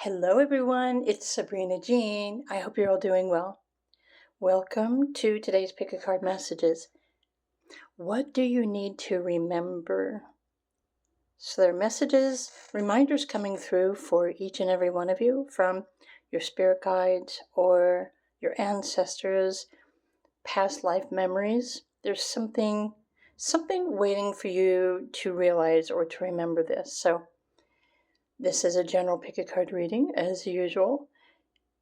Hello, everyone. It's Sabrina Jean. I hope you're all doing well. Welcome to today's Pick a Card Messages. What do you need to remember? So there are messages, reminders coming through for each and every one of you from your spirit guides or your ancestors, past life memories. There's something waiting for you to realize or to remember this. So this is a general pick a card reading as usual.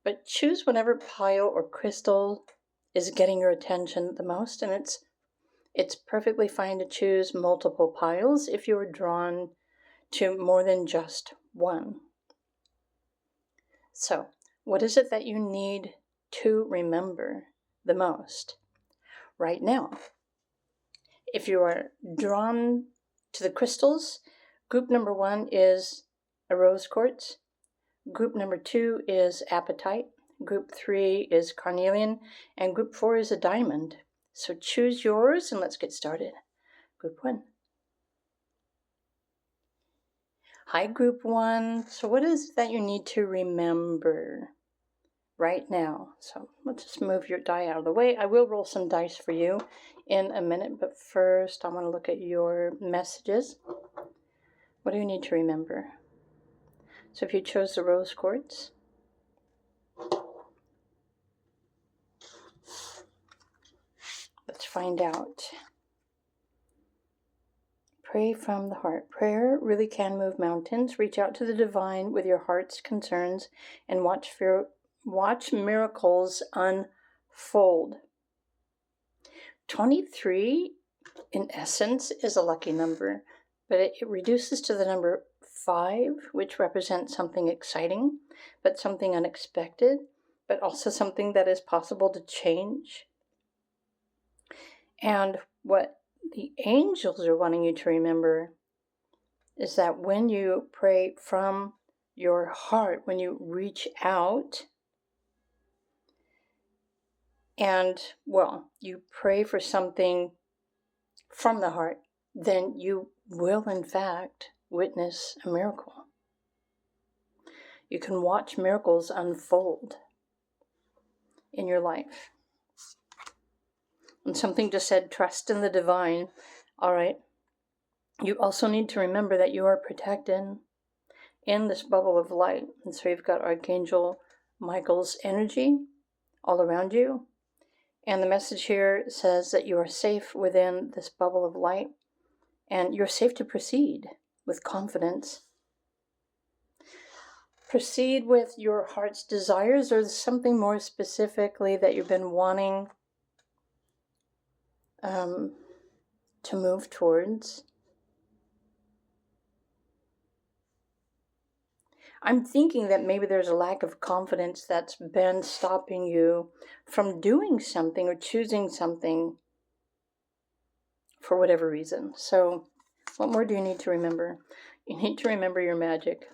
But choose whatever pile or crystal is getting your attention the most, and it's perfectly fine to choose multiple piles if you are drawn to more than just one. So, what is it that you need to remember the most right now? If you are drawn to the crystals, group number 1 is a rose quartz. Group number 2 is apatite. Group 3 is carnelian. And group 4 is a diamond. So choose yours and let's get started. Group 1. Hi, Group 1. So what is it that you need to remember right now? So let's just move your die out of the way. I will roll some dice for you in a minute, but first I want to look at your messages. What do you need to remember? So if you chose the rose quartz, let's find out. Pray from the heart. Prayer really can move mountains. Reach out to the divine with your heart's concerns and watch miracles unfold. 23, in essence, is a lucky number, but it reduces to the number 5, which represents something exciting, but something unexpected, but also something that is possible to change. And what the angels are wanting you to remember is that when you pray from your heart, when you reach out and, you pray for something from the heart, then you will, in fact, witness a miracle. You can watch miracles unfold in your life. And something just said, trust in the divine. All right. You also need to remember that you are protected in this bubble of light. And so you've got Archangel Michael's energy all around you. And the message here says that you are safe within this bubble of light. And you're safe to proceed with confidence. Proceed with your heart's desires, or something more specifically that you've been wanting to move towards. I'm thinking that maybe there's a lack of confidence that's been stopping you from doing something or choosing something for whatever reason. So what more do you need to remember? You need to remember your magic.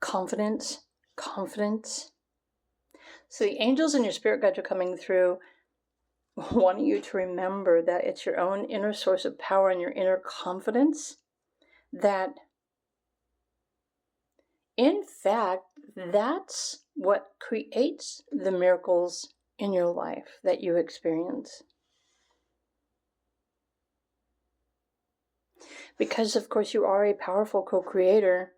Confidence. So the angels and your spirit guides are coming through, wanting you to remember that it's your own inner source of power and your inner confidence that, in fact, that's what creates the miracles in your life that you experience. Because, of course, you are a powerful co-creator.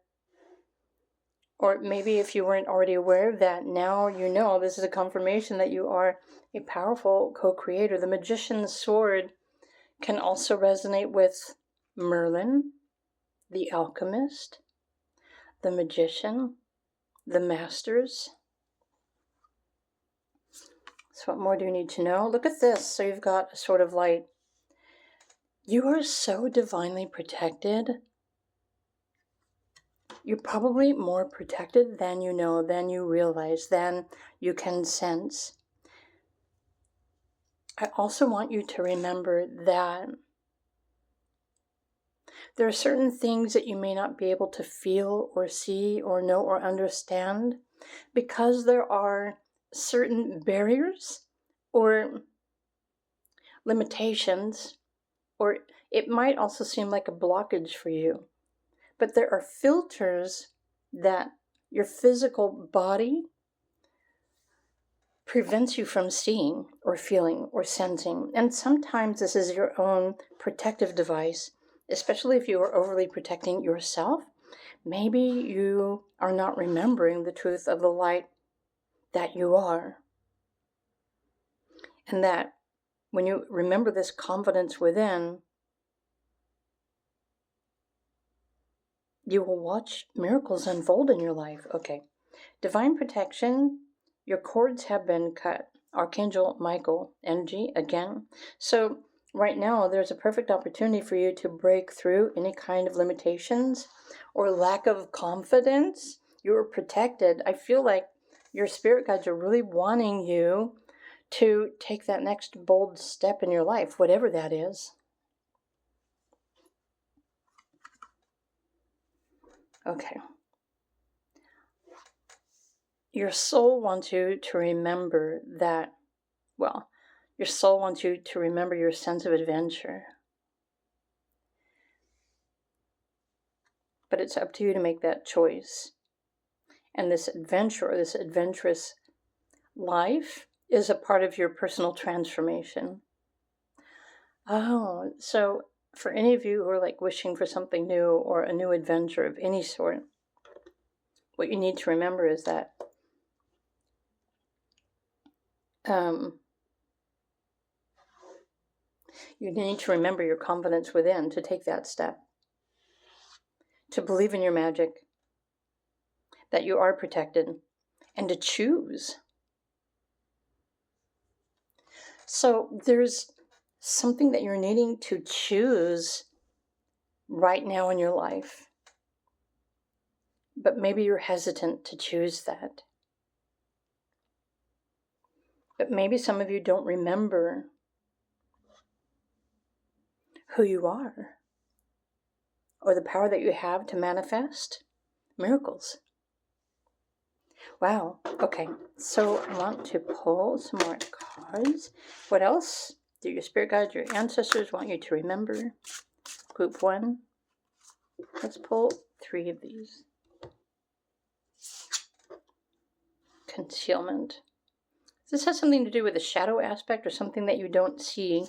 Or maybe if you weren't already aware of that, now you know. This is a confirmation that you are a powerful co-creator. The magician's sword can also resonate with Merlin, the alchemist, the magician, the masters. So what more do you need to know? Look at this. So you've got a sword of light. You are so divinely protected. You're probably more protected than you know, than you realize, than you can sense. I also want you to remember that there are certain things that you may not be able to feel or see or know or understand because there are certain barriers or limitations, or it might also seem like a blockage for you. But there are filters that Your physical body prevents you from seeing or feeling or sensing. And sometimes this is your own protective device, especially if you are overly protecting yourself. Maybe you are not remembering the truth of the light that you are. And that when you remember this confidence within, you will watch miracles unfold in your life. Okay. Divine protection. Your cords have been cut. Archangel Michael energy again. So right now there's a perfect opportunity for you to break through any kind of limitations or lack of confidence. You are protected. I feel like your spirit guides are really wanting you to take that next bold step in your life, whatever that is. Okay. Your soul wants you to remember that, your soul wants you to remember your sense of adventure. But it's up to you to make that choice. And this adventure, or this adventurous life, is a part of your personal transformation. Oh, so for any of you who are like wishing for something new or a new adventure of any sort, what you need to remember is that you need to remember your confidence within to take that step, to believe in your magic, that you are protected, and to choose. So there's something that you're needing to choose right now in your life, but maybe you're hesitant to choose that. But maybe some of you don't remember who you are or the power that you have to manifest miracles. Wow. Okay. So I want to pull some more cards. What else do your spirit guides, your ancestors want you to remember? Group 1. Let's pull 3 of these. Concealment. This has something to do with a shadow aspect or something that you don't see.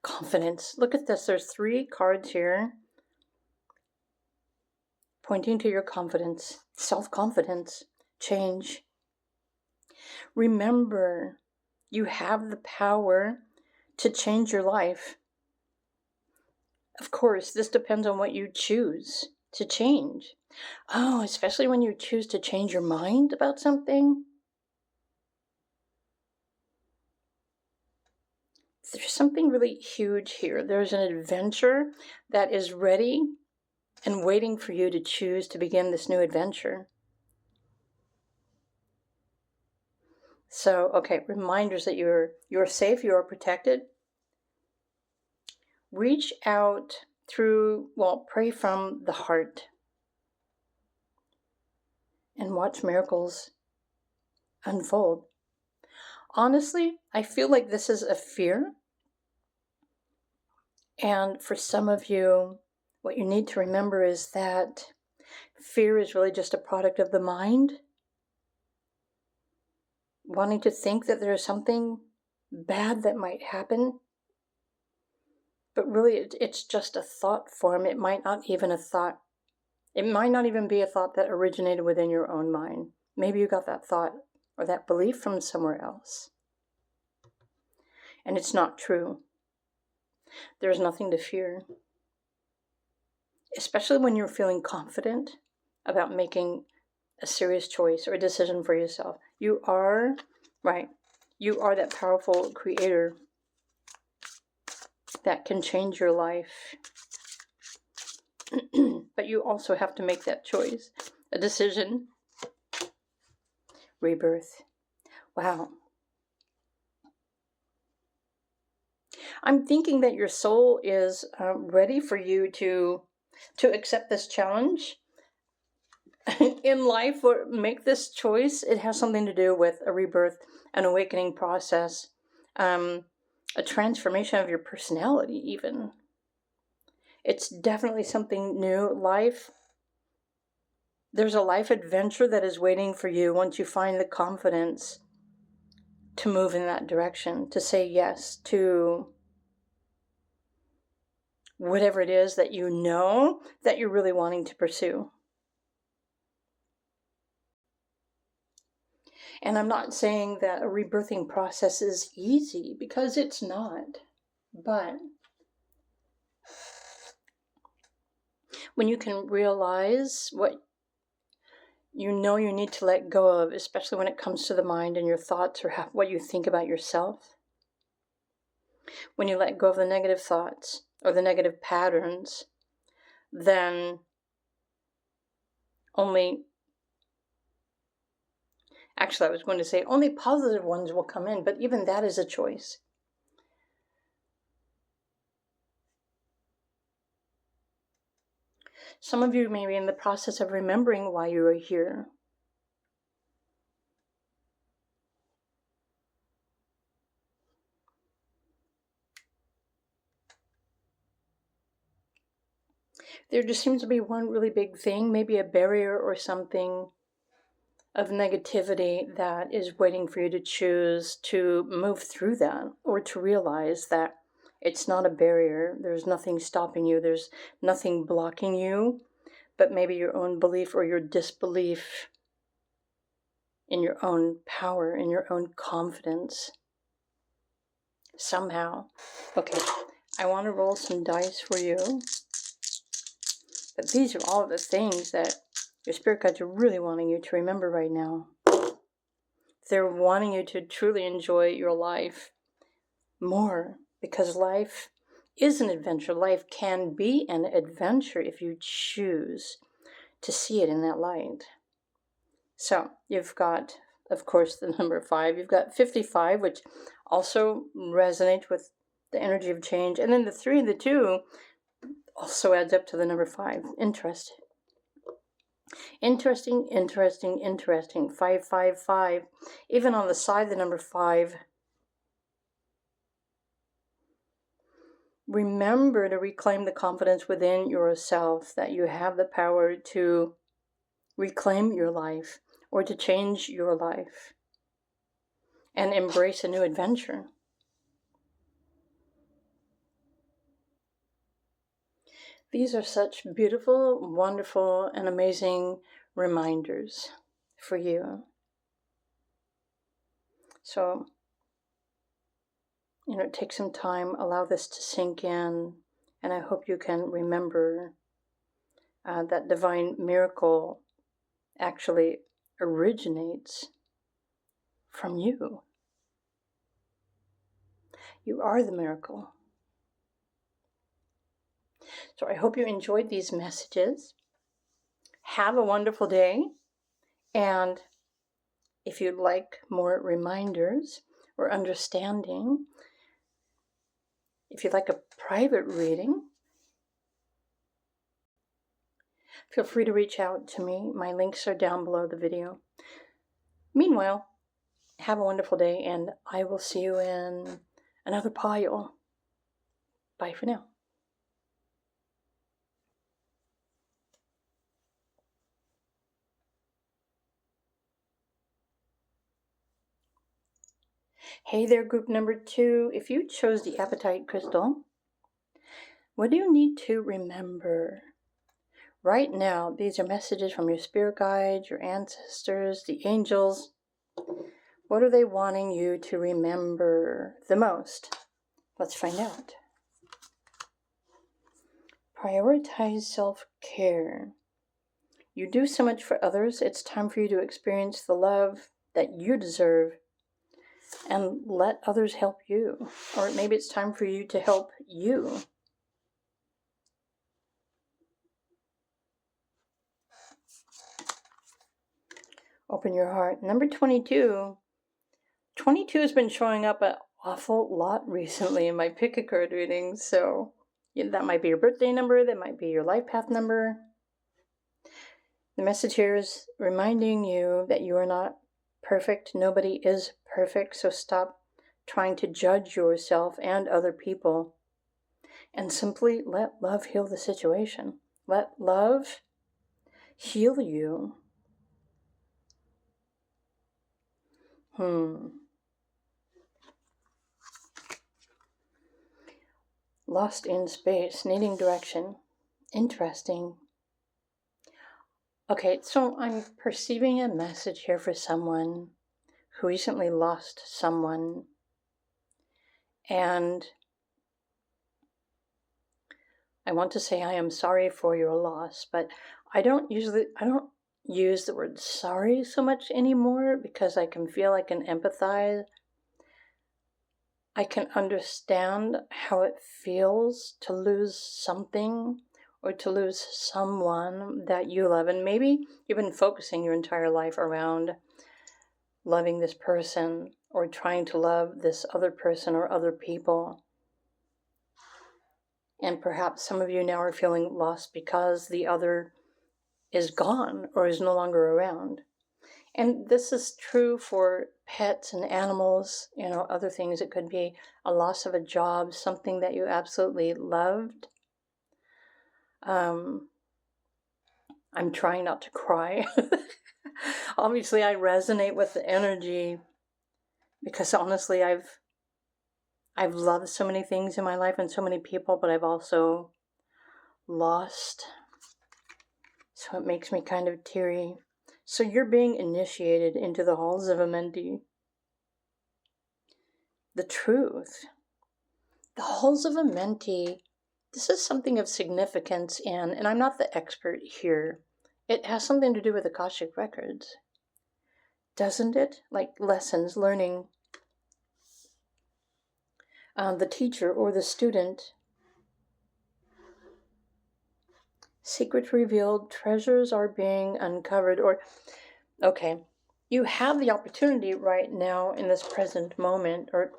Confidence. Look at this. There's 3 cards here pointing to your confidence, self-confidence, change. Remember, you have the power to change your life. Of course, this depends on what you choose to change. Oh, especially when you choose to change your mind about something. There's something really huge here. There's an adventure that is ready and waiting for you to choose to begin this new adventure. So, okay, reminders that you're safe, you are protected. Reach out through, pray from the heart. And watch miracles unfold. Honestly, I feel like this is a fear. And for some of you, what you need to remember is that fear is really just a product of the mind, wanting to think that there is something bad that might happen. But really, it's just a thought form. It might not even be a thought that originated within your own mind. Maybe you got that thought or that belief from somewhere else. And it's not true. There's nothing to fear. Especially when you're feeling confident about making a serious choice or a decision for yourself. You are that powerful creator that can change your life. But you also have to make that choice, a decision. Rebirth. Wow. I'm thinking that your soul is ready for you to accept this challenge in life, or make this choice. It has something to do with a rebirth, an awakening process, a transformation of your personality even. It's definitely something new. Life There's a life adventure that is waiting for you once you find the confidence to move in that direction, to say yes to whatever it is that you know that you're really wanting to pursue. And I'm not saying that a rebirthing process is easy, because it's not. But when you can realize what you know you need to let go of, especially when it comes to the mind and your thoughts or what you think about yourself, when you let go of the negative thoughts or the negative patterns, then actually I was going to say only positive ones will come in, but even that is a choice. Some of you may be in the process of remembering why you are here. There just seems to be one really big thing, maybe a barrier or something of negativity that is waiting for you to choose to move through that, or to realize that it's not a barrier. There's nothing stopping you. There's nothing blocking you, but maybe your own belief or your disbelief in your own power, in your own confidence. Somehow. Okay, I want to roll some dice for you. But these are all the things that your spirit guides are really wanting you to remember right now. They're wanting you to truly enjoy your life more, because life is an adventure. Life can be an adventure if you choose to see it in that light. So you've got, of course, the number 5. You've got 55, which also resonates with the energy of change. And then the 3 and the 2 also adds up to the number 5. Interesting. 555. Even on the side, the number 5. Remember to reclaim the confidence within yourself that you have the power to reclaim your life or to change your life and embrace a new adventure. These are such beautiful, wonderful, and amazing reminders for you. So, take some time, allow this to sink in, and I hope you can remember that divine miracle actually originates from you. You are the miracle. So I hope you enjoyed these messages. Have a wonderful day. And if you'd like more reminders or understanding, if you'd like a private reading, feel free to reach out to me. My links are down below the video. Meanwhile, have a wonderful day, and I will see you in another pile. Bye for now. Hey there, group number 2. If you chose the Apatite crystal, what do you need to remember? Right now, these are messages from your spirit guides, your ancestors, the angels. What are they wanting you to remember the most? Let's find out. Prioritize self-care. You do so much for others. It's time for you to experience the love that you deserve and let others help you. Or maybe it's time for you to help you. Open your heart. Number 22. 22 has been showing up an awful lot recently in my pick a card readings. So that might be your birthday number. That might be your life path number. The message here is reminding you that you are not perfect. Nobody is perfect. So stop trying to judge yourself and other people. And simply let love heal the situation. Let love heal you. Lost in space, needing direction. Interesting. Okay, so I'm perceiving a message here for someone who recently lost someone. And I want to say I am sorry for your loss, but I don't use the word sorry so much anymore, because I can feel, I can empathize. I can understand how it feels to lose something or to lose someone that you love. And maybe you've been focusing your entire life around loving this person or trying to love this other person or other people. And perhaps some of you now are feeling lost because the other is gone or is no longer around. And this is true for pets and animals, other things. It could be a loss of a job, something that you absolutely loved. I'm trying not to cry. Obviously, I resonate with the energy because honestly, I've loved so many things in my life and so many people, but I've also lost. So it makes me kind of teary. So you're being initiated into the halls of Amenti. The truth. The halls of Amenti, this is something of significance and I'm not the expert here. It has something to do with Akashic records. Doesn't it? Like lessons, learning. The teacher or the student. Secrets revealed, treasures are being uncovered. Okay, you have the opportunity right now in this present moment, or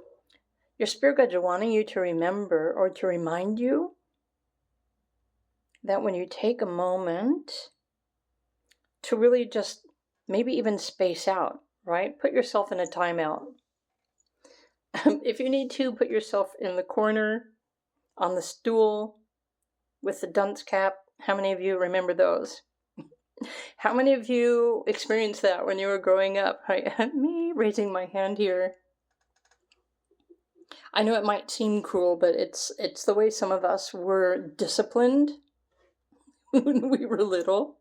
your spirit guides are wanting you to remember or to remind you that when you take a moment to really just maybe even space out, right? Put yourself in a timeout. If you need to, put yourself in the corner on the stool with the dunce cap. How many of you remember those? How many of you experienced that when you were growing up? Right? Me raising my hand here. I know it might seem cruel, but it's the way some of us were disciplined when we were little.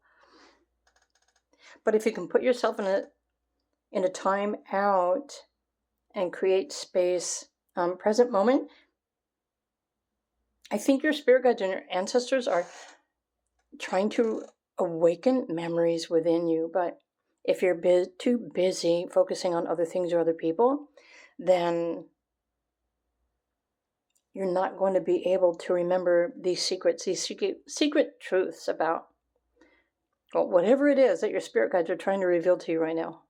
But if you can put yourself in a time out and create space, present moment, I think your spirit guides and your ancestors are trying to awaken memories within you. But if you're too busy focusing on other things or other people, then you're not going to be able to remember these secrets, these secret truths about whatever it is that your spirit guides are trying to reveal to you right now.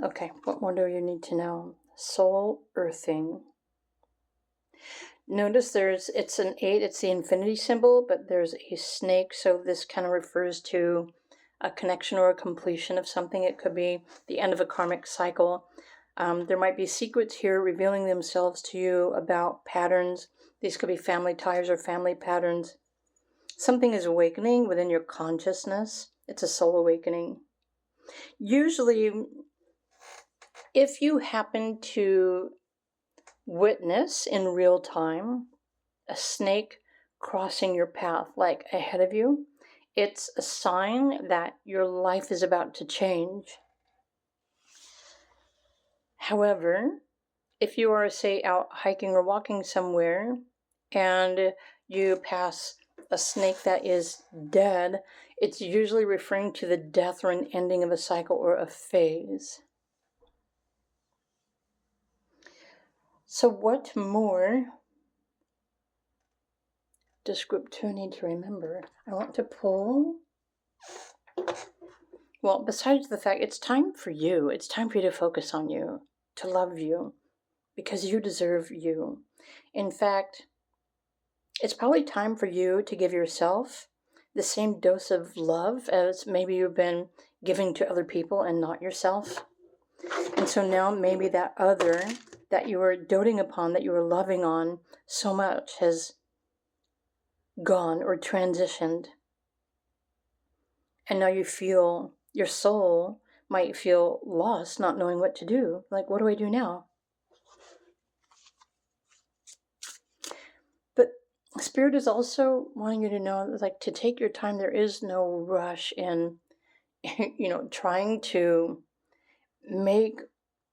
Okay, what more do you need to know? Soul earthing. Notice it's an 8, it's the infinity symbol, but there's a snake, so this kind of refers to a connection or a completion of something. It could be the end of a karmic cycle. There might be secrets here revealing themselves to you about patterns. These could be family ties or family patterns. Something is awakening within your consciousness. It's a soul awakening. Usually, if you happen to witness in real time a snake crossing your path, like ahead of you, it's a sign that your life is about to change. However, if you are, say, out hiking or walking somewhere and you pass a snake that is dead, it's usually referring to the death or an ending of a cycle or a phase. So what more does group 2 need to remember? I want to pull. Well, besides the fact it's time for you to focus on you, to love you, because you deserve you. In fact, it's probably time for you to give yourself the same dose of love as maybe you've been giving to other people and not yourself. And so now maybe that other that you were doting upon, that you were loving on so much, has gone or transitioned. And now you feel, your soul might feel lost, not knowing what to do. Like, what do I do now? But Spirit is also wanting you to know, like, to take your time. There is no rush in, trying to make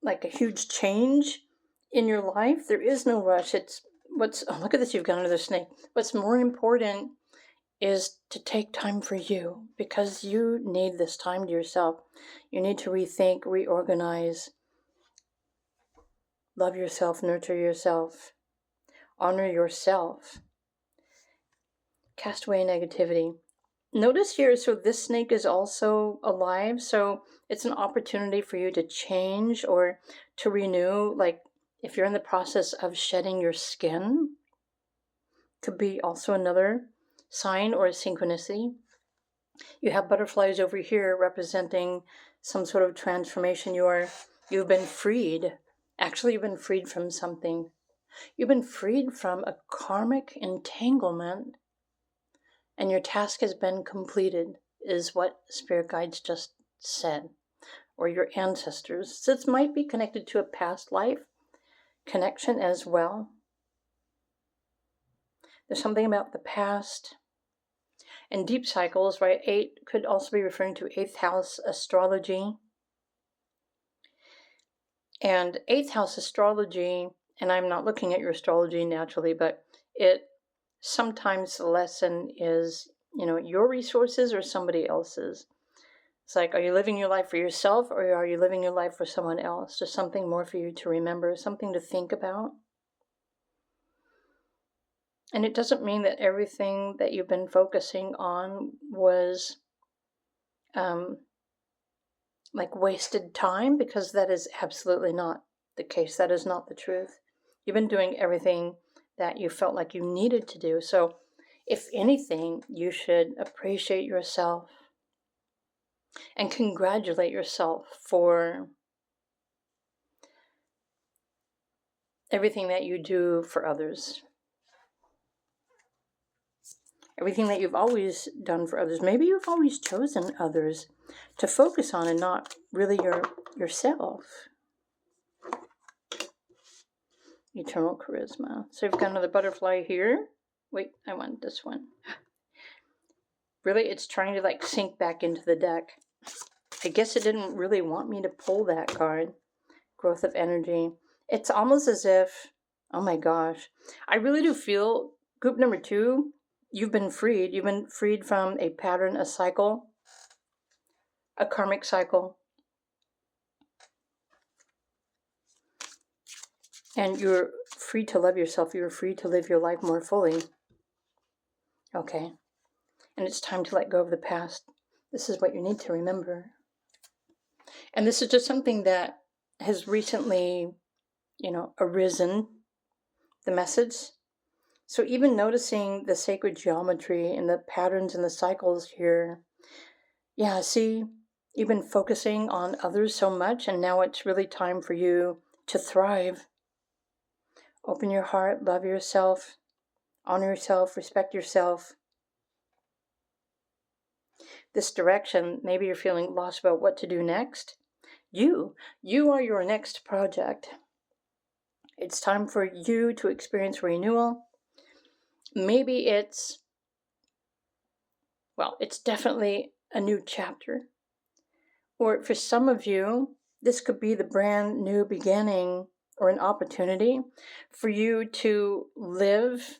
like a huge change in your life. There is no rush. Look at this, you've got another snake. What's more important is to take time for you, because you need this time to yourself. You need to rethink, reorganize, love yourself, nurture yourself, honor yourself, cast away negativity. Notice here, so this snake is also alive, so it's an opportunity for you to change or to renew. Like, if you're in the process of shedding your skin, could be also another sign or a synchronicity. You have butterflies over here representing some sort of transformation. You've been freed. Actually, you've been freed from something. You've been freed from a karmic entanglement, and your task has been completed, is what spirit guides just said, or your ancestors. So this might be connected to a past life connection as well. There's something about the past. And deep cycles, right? 8 could also be referring to 8th house astrology. And 8th house astrology, and I'm not looking at your astrology naturally, but it sometimes the lesson is, your resources or somebody else's. It's like, are you living your life for yourself, or are you living your life for someone else? Just something more for you to remember, something to think about. And it doesn't mean that everything that you've been focusing on was like wasted time, because that is absolutely not the case. That is not the truth. You've been doing everything that you felt like you needed to do. So if anything, you should appreciate yourself and congratulate yourself for everything that you do for others. Everything that you've always done for others. Maybe you've always chosen others to focus on and not really yourself. Eternal charisma. So you've got another butterfly here. Wait, I want this one. Really, it's trying to like sink back into the deck. I guess it didn't really want me to pull that card. Growth of energy. It's almost as if, oh my gosh, I really do feel group number 2, you've been freed. You've been freed from a pattern, a cycle, a karmic cycle. And you're free to love yourself. You're free to live your life more fully. Okay. And it's time to let go of the past. This is what you need to remember. And this is just something that has recently, arisen, the message. So even noticing the sacred geometry and the patterns and the cycles here. Yeah, see, you've been focusing on others so much, and now it's really time for you to thrive. Open your heart, love yourself, honor yourself, respect yourself. This direction, maybe you're feeling lost about what to do next. You are your next project. It's time for you to experience renewal. Maybe it's definitely a new chapter. Or for some of you, this could be the brand new beginning or an opportunity for you to live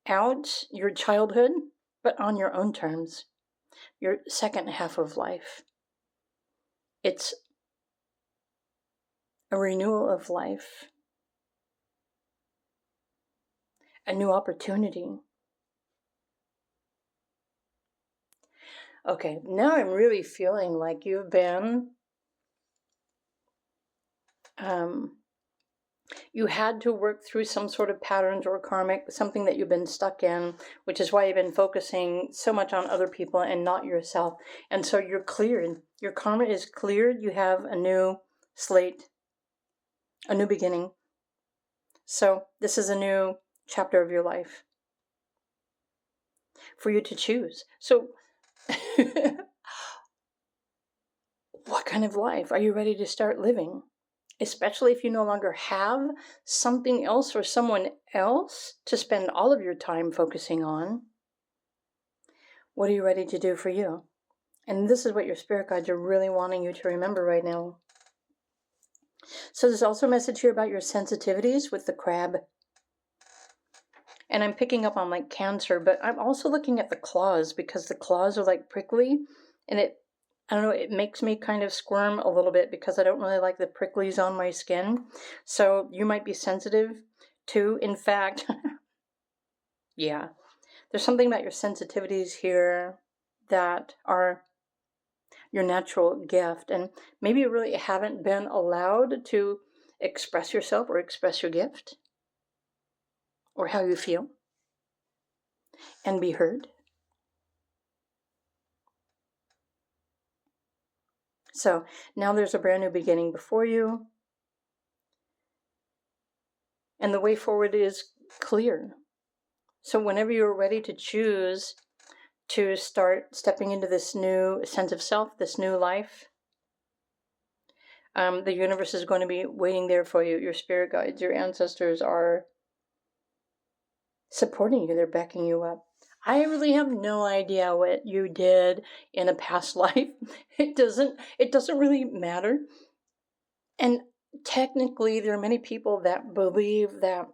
out your childhood, but on your own terms, your second half of life. It's a renewal of life, a new opportunity. Okay, now I'm really feeling like you've been, you had to work through some sort of patterns or karmic, something that you've been stuck in, which is why you've been focusing so much on other people and not yourself. And so you're cleared. Your karma is cleared. You have a new slate, a new beginning. So this is a new chapter of your life. for you to choose. So what kind of life are you ready to start living? Especially if you no longer have something else or someone else to spend all of your time focusing on. What are you ready to do for you? And this is what your spirit guides are really wanting you to remember right now. So there's also a message here about your sensitivities with the crab. And I'm picking up on like Cancer, but I'm also looking at the claws, because the claws are like prickly, and I don't know, it makes me kind of squirm a little bit because I don't really like the pricklies on my skin. So you might be sensitive too. In fact, yeah, there's something about your sensitivities here that are your natural gift, and maybe you really haven't been allowed to express yourself or express your gift or how you feel and be heard. So now there's a brand new beginning before you, and the way forward is clear. So whenever you're ready to choose to start stepping into this new sense of self, this new life, the universe is going to be waiting there for you. Your spirit guides, your ancestors are supporting you. They're backing you up. I really have no idea what you did in a past life. It doesn't really matter. And technically, there are many people that believe that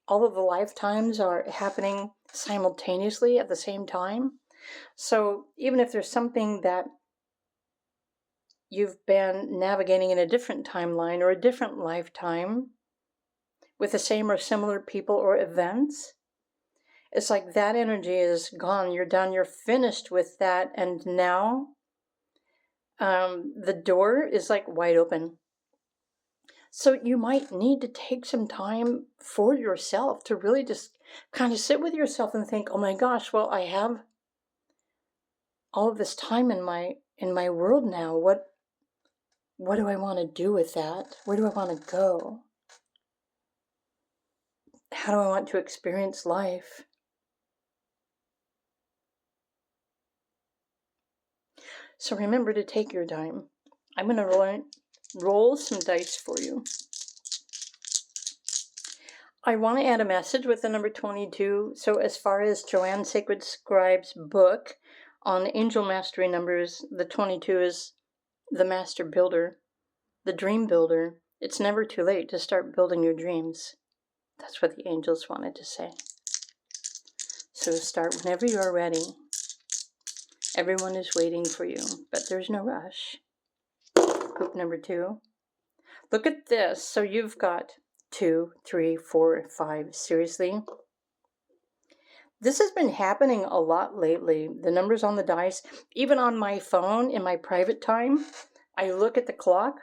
all of the lifetimes are happening simultaneously at the same time. So even if there's something that you've been navigating in a different timeline or a different lifetime with the same or similar people or events, it's like that energy is gone. You're done. You're finished with that. And now the door is like wide open. So you might need to take some time for yourself to really just kind of sit with yourself and think, oh my gosh, well, I have all of this time in my world now. What do I want to do with that? Where do I want to go? How do I want to experience life? So remember to take your time. I'm going to roll some dice for you. I want to add a message with the number 22. So as far as Joanne Sacred Scribe's book on angel mastery numbers, the 22 is the master builder, the dream builder. It's never too late to start building your dreams. That's what the angels wanted to say. So start whenever you are ready. Everyone is waiting for you, but there's no rush. Group number 2. Look at this. So you've got 2, 3, 4, 5. Seriously? This has been happening a lot lately. The numbers on the dice, even on my phone in my private time, I look at the clock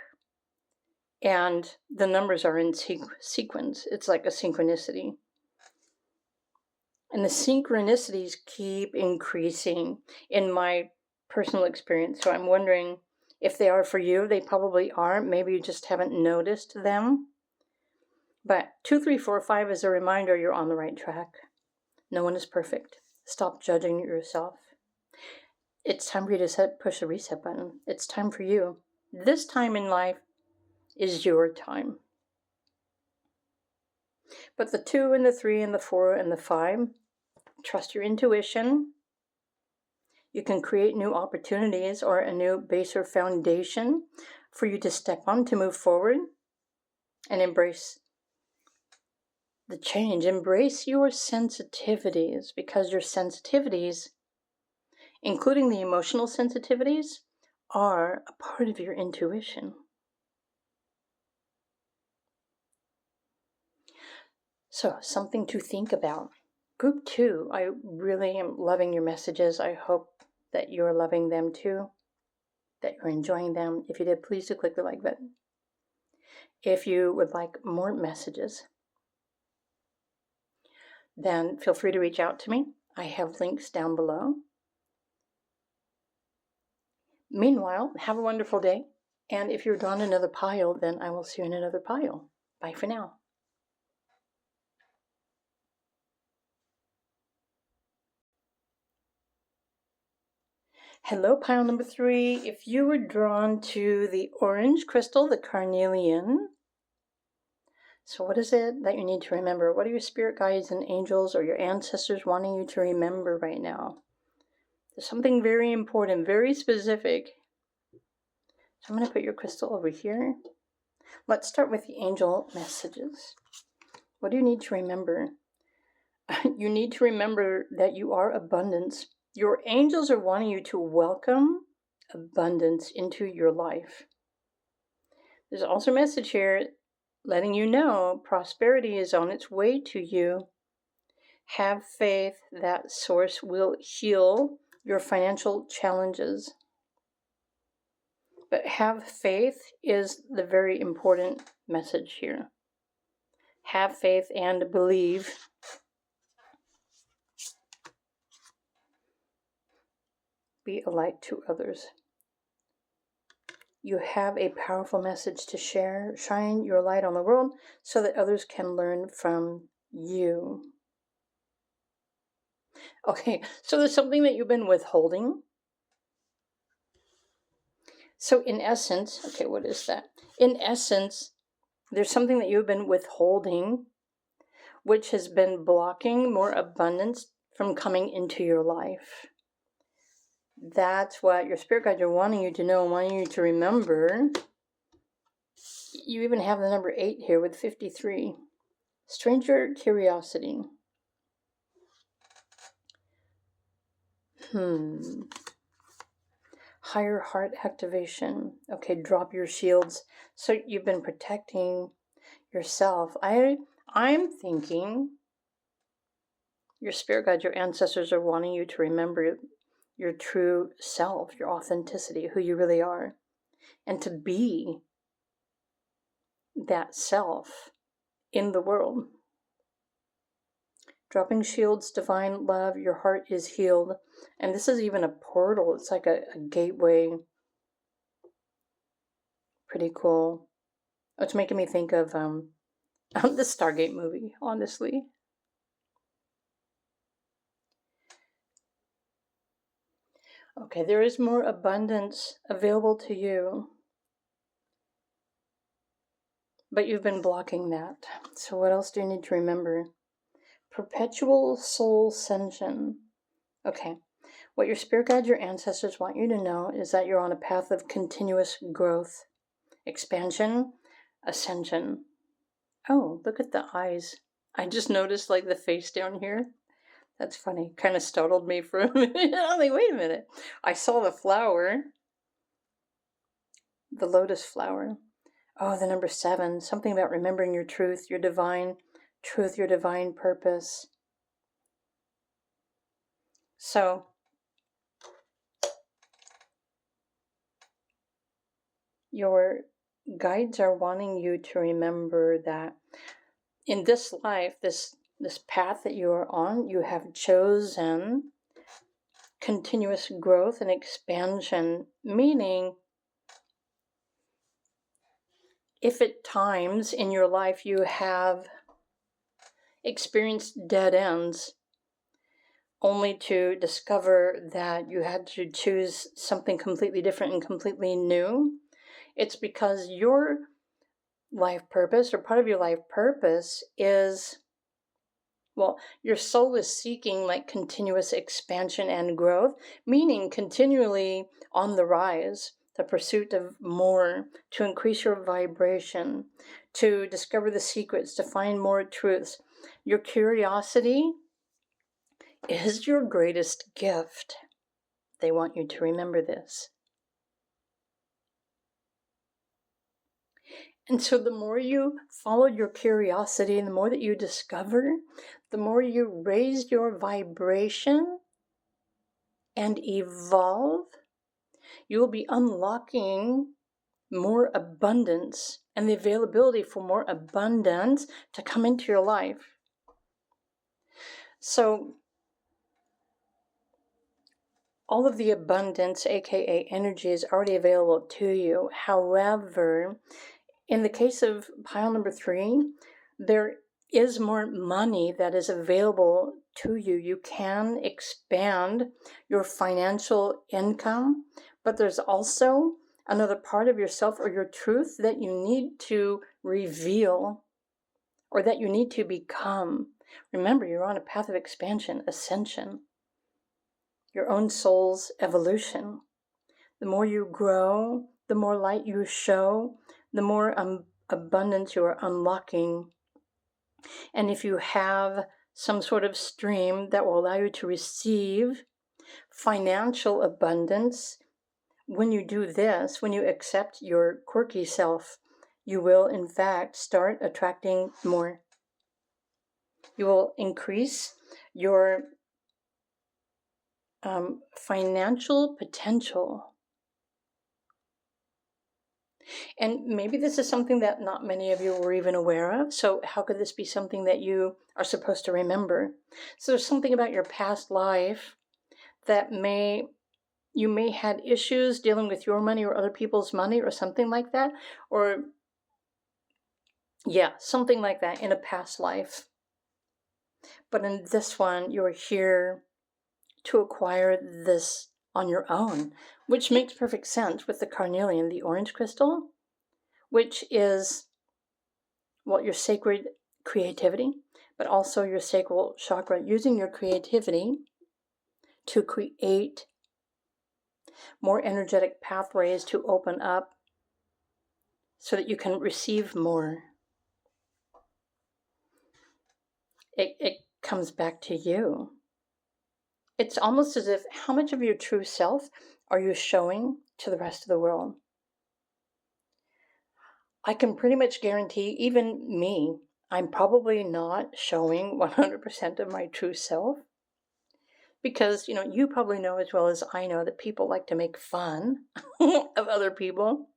and the numbers are in sequence. It's like a synchronicity. And the synchronicities keep increasing in my personal experience. So I'm wondering if they are for you. They probably are. Maybe you just haven't noticed them. But 2, 3, 4, 5 is a reminder you're on the right track. No one is perfect. Stop judging yourself. It's time for you to push the reset button. It's time for you. This time in life is your time. But the 2 and the 3 and the 4 and the 5, trust your intuition. You can create new opportunities or a new base or foundation for you to step on to move forward and embrace the change. Embrace your sensitivities, because your sensitivities, including the emotional sensitivities, are a part of your intuition. So, something to think about. Group 2, I really am loving your messages. I hope that you're loving them too, that you're enjoying them. If you did, please do click the like button. If you would like more messages, then feel free to reach out to me. I have links down below. Meanwhile, have a wonderful day. And if you're drawn another pile, then I will see you in another pile. Bye for now. Hello, pile number 3. If you were drawn to the orange crystal, the Carnelian, so what is it that you need to remember? What are your spirit guides and angels or your ancestors wanting you to remember right now? There's something very important, very specific. So I'm going to put your crystal over here. Let's start with the angel messages. What do you need to remember? You need to remember that you are abundance. Your angels are wanting you to welcome abundance into your life. There's also a message here letting you know prosperity is on its way to you. Have faith that source will heal your financial challenges. But have faith is the very important message here. Have faith and believe. Be a light to others. You have a powerful message to share. Shine your light on the world so that others can learn from you. Okay, so there's something that you've been withholding. So in essence, okay, what is that? In essence, there's something that you've been withholding, which has been blocking more abundance from coming into your life. That's what your spirit guides are wanting you to know, wanting you to remember. You even have the number 8 here with 53. Stranger curiosity. Higher heart activation. Okay, drop your shields. So you've been protecting yourself. I'm thinking your spirit guides, your ancestors are wanting you to remember your true self, your authenticity, who you really are, and to be that self in the world. Dropping shields, divine love, your heart is healed. And this is even a portal. It's like a gateway. Pretty cool. It's making me think of the Stargate movie, honestly. Okay, there is more abundance available to you, but you've been blocking that. So what else do you need to remember? Perpetual soul ascension. Okay, what your spirit guides, your ancestors want you to know is that you're on a path of continuous growth, expansion, ascension. Oh, look at the eyes. I just noticed like the face down here. That's funny. Kind of startled me for a minute. I'm like, wait a minute. I saw the flower. The lotus flower. Oh, the number 7. Something about remembering your truth, your divine truth, your divine purpose. So, your guides are wanting you to remember that in this life, this path that you are on, you have chosen continuous growth and expansion, meaning if at times in your life you have experienced dead ends, only to discover that you had to choose something completely different and completely new, it's because your life purpose, or part of your life purpose, is, well, your soul is seeking like continuous expansion and growth, meaning continually on the rise, the pursuit of more, to increase your vibration, to discover the secrets, to find more truths. Your curiosity is your greatest gift. They want you to remember this. And so the more you follow your curiosity and the more that you discover, the more you raise your vibration and evolve, you will be unlocking more abundance and the availability for more abundance to come into your life. So all of the abundance, aka energy, is already available to you. However, in the case of pile number 3, there is more money that is available to you. You can expand your financial income, but there's also another part of yourself or your truth that you need to reveal or that you need to become. Remember, you're on a path of expansion, ascension, your own soul's evolution. The more you grow, the more light you show, the more abundance you are unlocking. And if you have some sort of stream that will allow you to receive financial abundance, when you do this, when you accept your quirky self, you will in fact start attracting more. You will increase your financial potential. And maybe this is something that not many of you were even aware of. So how could this be something that you are supposed to remember? So there's something about your past life that you may had issues dealing with your money or other people's money or something like that. Or yeah, something like that in a past life. But in this one, you're here to acquire this on your own, which makes perfect sense with the Carnelian, the orange crystal, which is, well, your sacred creativity, but also your sacral chakra, using your creativity to create more energetic pathways to open up so that you can receive more. It comes back to you. It's almost as if, how much of your true self are you showing to the rest of the world? I can pretty much guarantee, even me, I'm probably not showing 100% of my true self. Because, you probably know as well as I know that people like to make fun of other people.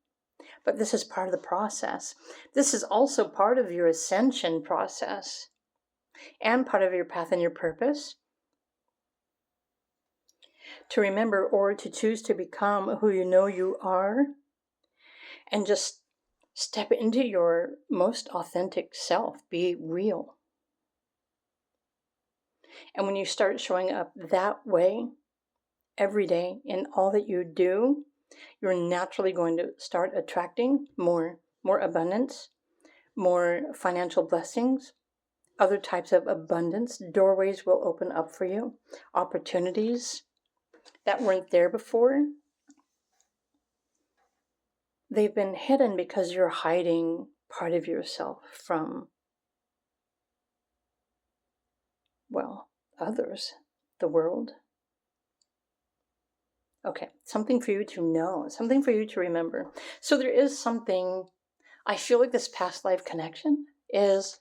But this is part of the process. This is also part of your ascension process and part of your path and your purpose. To remember or to choose to become who you know you are and just step into your most authentic self. Be real. And when you start showing up that way every day in all that you do, you're naturally going to start attracting more abundance, more financial blessings, other types of abundance. Doorways will open up for you, opportunities that weren't there before. They've been hidden because you're hiding part of yourself from, well, others, the world. Okay, something for you to know, something for you to remember. So there is something, I feel like this past life connection is,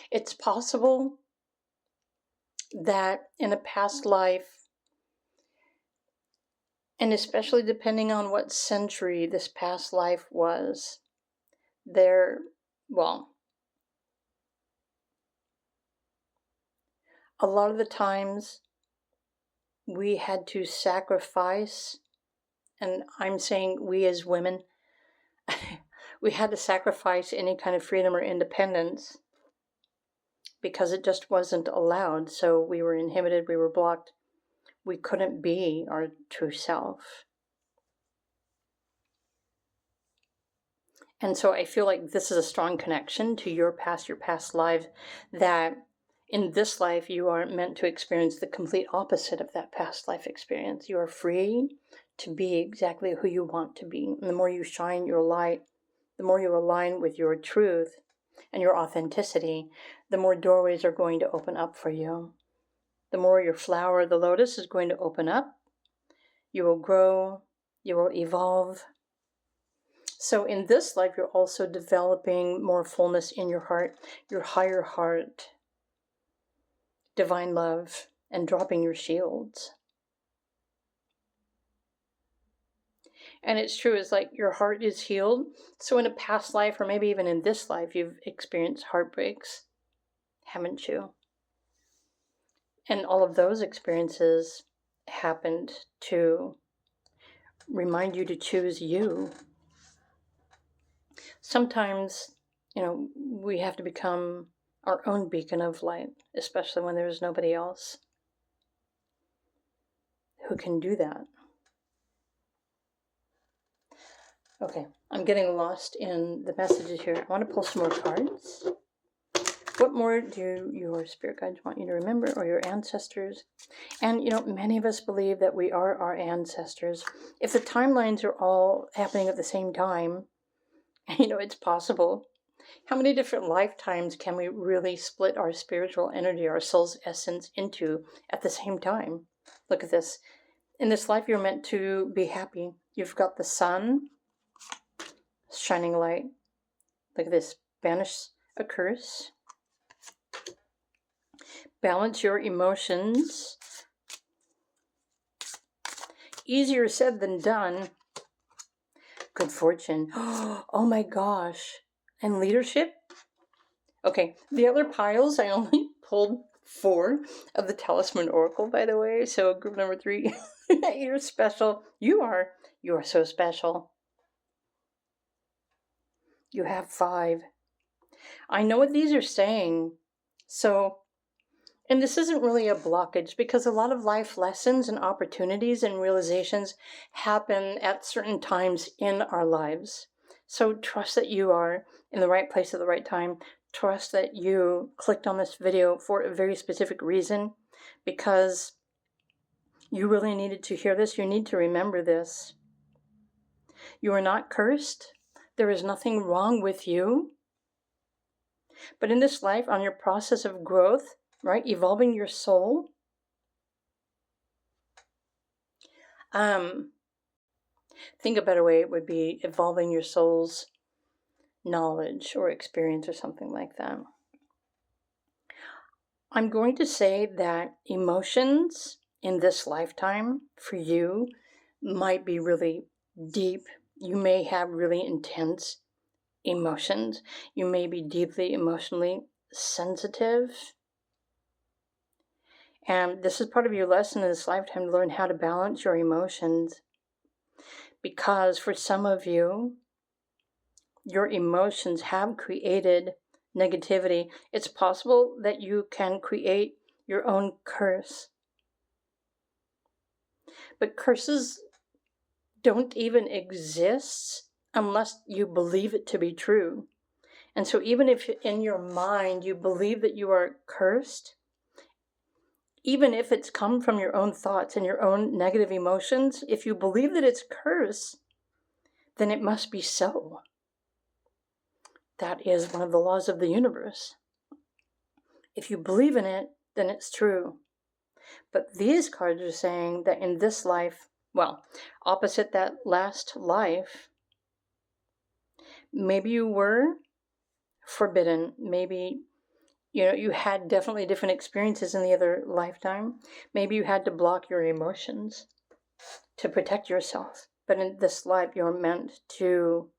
it's possible that in a past life, and especially depending on what century this past life was, a lot of the times we had to sacrifice, and I'm saying we as women, we had to sacrifice any kind of freedom or independence because it just wasn't allowed. So we were inhibited, we were blocked. We couldn't be our true self. And so I feel like this is a strong connection to your past life, that in this life you are meant to experience the complete opposite of that past life experience. You are free to be exactly who you want to be. And the more you shine your light, the more you align with your truth and your authenticity, the more doorways are going to open up for you. The more your flower, the lotus, is going to open up. You will grow, you will evolve. So in this life, you're also developing more fullness in your heart, your higher heart, divine love, and dropping your shields. And it's true, it's like your heart is healed. So in a past life, or maybe even in this life, you've experienced heartbreaks, haven't you? And all of those experiences happened to remind you to choose you. Sometimes, we have to become our own beacon of light, especially when there's nobody else who can do that. Okay, I'm getting lost in the messages here. I want to pull some more cards. What more do your spirit guides want you to remember, or your ancestors? And, many of us believe that we are our ancestors. If the timelines are all happening at the same time, it's possible. How many different lifetimes can we really split our spiritual energy, our soul's essence into at the same time? Look at this. In this life, you're meant to be happy. You've got the sun, shining light. Look at this. Banish a curse. Balance your emotions. Easier said than done. Good fortune. Oh my gosh. And leadership? Okay, the other piles, I only pulled 4 of the Talisman Oracle, by the way. So group number 3, you're special. You are so special. You have 5. I know what these are saying. So, and this isn't really a blockage, because a lot of life lessons and opportunities and realizations happen at certain times in our lives. So trust that you are in the right place at the right time. Trust that you clicked on this video for a very specific reason, because you really needed to hear this. You need to remember this. You are not cursed. There is nothing wrong with you. But in this life, on your process of growth, right, evolving your soul, think a better way would be evolving your soul's knowledge or experience or something like that. I'm going to say that emotions in this lifetime for you might be really deep. You may have really intense emotions. You may be deeply emotionally sensitive. And this is part of your lesson in this lifetime, to learn how to balance your emotions. Because for some of you, your emotions have created negativity. It's possible that you can create your own curse. But curses don't even exist unless you believe it to be true. And so even if in your mind you believe that you are cursed, even if it's come from your own thoughts and your own negative emotions, if you believe that it's curse, then it must be so. That is one of the laws of the universe. If you believe in it, then it's true. But these cards are saying that in this life, well, opposite that last life, maybe you were forbidden. Maybe, you had definitely different experiences in the other lifetime. Maybe you had to block your emotions to protect yourself. But in this life, you're meant to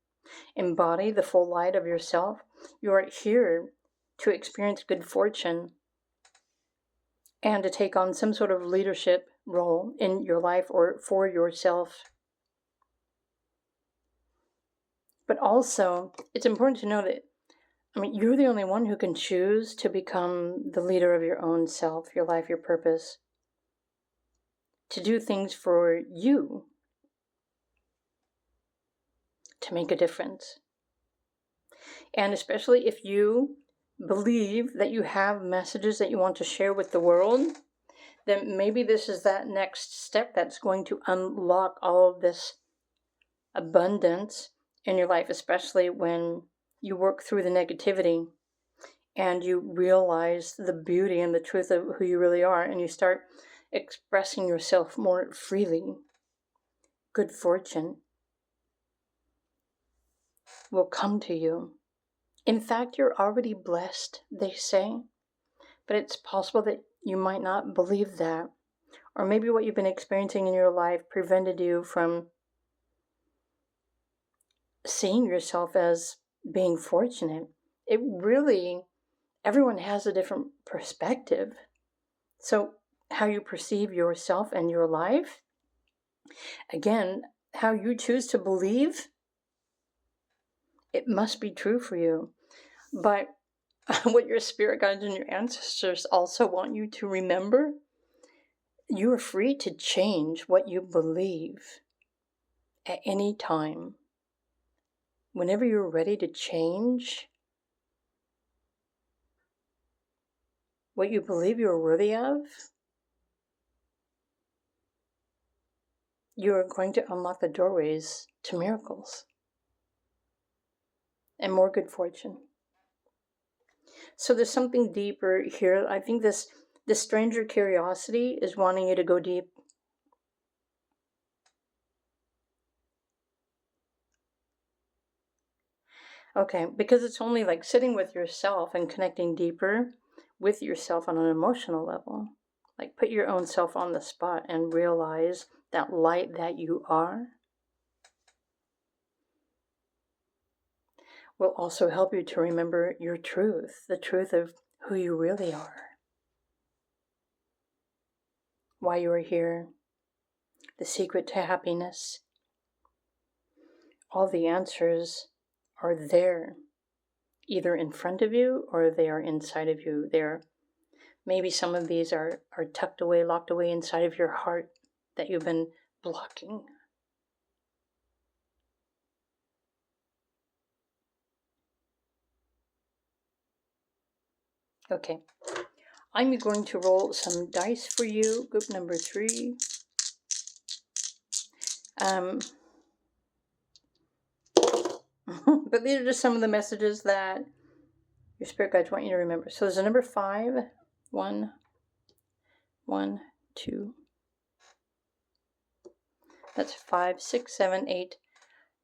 embody the full light of yourself. You are here to experience good fortune and to take on some sort of leadership role in your life or for yourself. But also, it's important to know that, you're the only one who can choose to become the leader of your own self, your life, your purpose, to do things for you, to make a difference. And especially if you believe that you have messages that you want to share with the world, then maybe this is that next step that's going to unlock all of this abundance in your life, especially when you work through the negativity and you realize the beauty and the truth of who you really are, and you start expressing yourself more freely. Good fortune will come to you. In fact, you're already blessed, they say, but it's possible that you might not believe that. Or maybe what you've been experiencing in your life prevented you from seeing yourself as being fortunate. It really, everyone has a different perspective. So how you perceive yourself and your life, again, how you choose to believe, it must be true for you. But what your spirit guides and your ancestors also want you to remember, you are free to change what you believe at any time. Whenever you're ready to change what you believe you're worthy of, you're going to unlock the doorways to miracles and more good fortune. So there's something deeper here. I think this stranger curiosity is wanting you to go deep. Okay, because it's only like sitting with yourself and connecting deeper with yourself on an emotional level. Like put your own self on the spot and realize that light that you are will also help you to remember your truth, the truth of who you really are, why you are here, the secret to happiness. All the answers are there, either in front of you or they are inside of you. Maybe some of these are tucked away, locked away inside of your heart that you've been blocking. Okay, I'm going to roll some dice for you, group number 3. But these are just some of the messages that your spirit guides want you to remember. So there's a number 5, 1, 1, 2. That's 5, 6, 7, 8,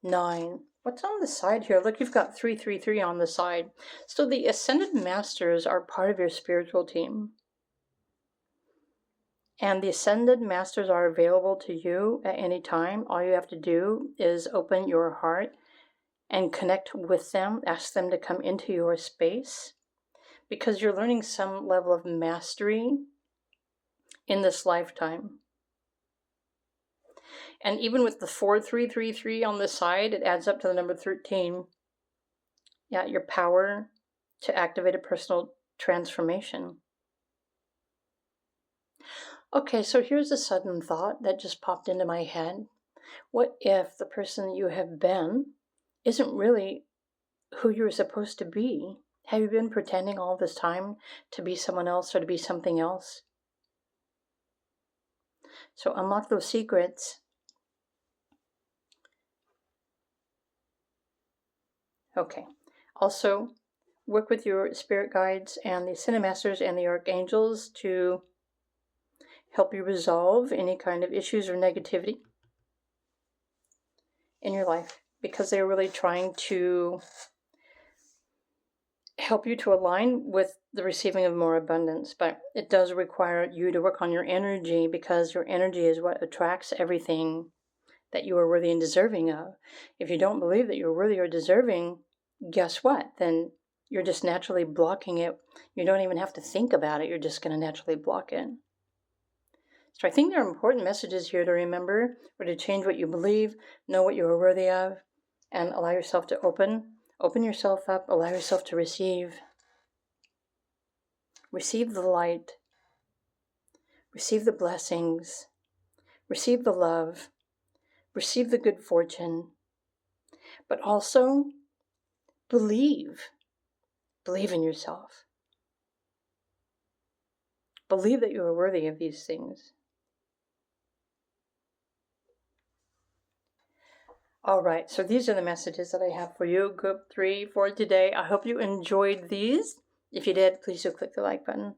9. What's on the side here? Look, you've got 3, 3, 3 on the side. So the Ascended Masters are part of your spiritual team. And the Ascended Masters are available to you at any time. All you have to do is open your heart and connect with them. Ask them to come into your space, because you're learning some level of mastery in this lifetime. And even with the 4, 3, 3, 3 on the side, it adds up to the number 13. Yeah, your power to activate a personal transformation. Okay, so here's a sudden thought that just popped into my head. What if the person you have been isn't really who you're supposed to be? Have you been pretending all this time to be someone else or to be something else? So unlock those secrets. Okay. Also, work with your spirit guides and the Ascended Masters and the Archangels to help you resolve any kind of issues or negativity in your life, because they're really trying to help you to align with the receiving of more abundance. But it does require you to work on your energy, because your energy is what attracts everything that you are worthy and deserving of. If you don't believe that you're worthy or deserving, guess what? Then you're just naturally blocking it. You don't even have to think about it. You're just going to naturally block it. So I think there are important messages here to remember, or to change what you believe, know what you are worthy of, and allow yourself to open yourself up, allow yourself to receive. Receive the light, receive the blessings, receive the love, receive the good fortune, but also believe in yourself. Believe that you are worthy of these things. All right, so these are the messages that I have for you, group 3, for today. I hope you enjoyed these. If you did, please do click the like button.